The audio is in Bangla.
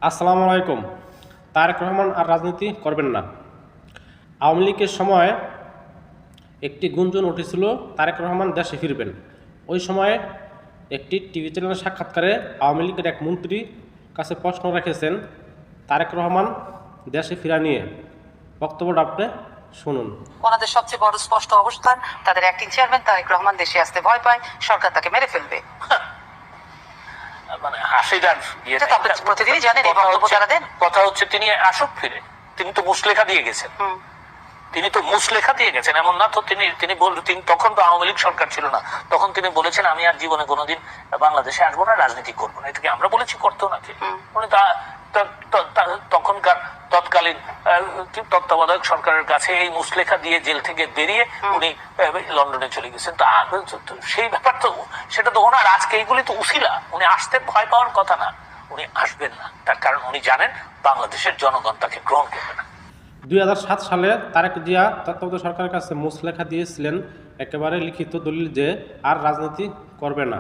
আসসালামু আলাইকুম। তারেক রহমান আর রাজনীতি করবেন না। আওয়ামী লীগের সময় একটি গুঞ্জন উঠেছিল তারেক রহমান দেশে ফিরবেন। ওই সময়ে একটি টিভি চ্যানেলের সাক্ষাৎকারে আওয়ামী লীগের এক মন্ত্রী কাছে প্রশ্ন রেখেছেন তারেক রহমান দেশে ফিরা নিয়ে। বক্তব্যটা আপনি শুনুন। ওনাদের সবচেয়ে বড় স্পষ্ট অবস্থান, তাদের অ্যাক্টিং চেয়ারম্যান তারেক রহমান দেশে আসতে ভয় পায়, সরকার তাকে মেরে ফেলবে। মানে হাসিদার এটা তো আপনি প্রতিদিনই জানেন, এই বক্তব্য যারা দেন। কথা হচ্ছে তিনি আসুক ফিরে, তিনি তো মুসলেখা দিয়ে গেছেন। তিনি তো মুসলেখা দিয়ে গেছেন, এমন না তো তিনি তখন তো আওয়ামী লীগ সরকার ছিল না, তখন তিনি বলেছেন আমি আর জীবনে কোনোদিন বাংলাদেশে আসবো না, রাজনীতি করবো না। এটাকে আমরা বলেছি করতো নাকি? উনি তখনকার তৎকালীন তত্ত্বাবধায়ক সরকারের কাছে এই মুসলেখা দিয়ে জেল থেকে বেরিয়ে উনি লন্ডনে চলে গেছেন। তো সেই ব্যাপার তো, সেটা তো ওনার আজকে এইগুলি তো উসিলা। উনি আসতে ভয় পাওয়ার কথা না, উনি আসবেন না, তার কারণ উনি জানেন বাংলাদেশের জনগণ তাকে গ্রহণ করবে না। 2007 সালে তারেক জিয়া তত্ত্বাবধায়ক সরকারের কাছে মুসলেখা দিয়েছিলেন একেবারে লিখিত দলিল যে আর রাজনীতি করবে না।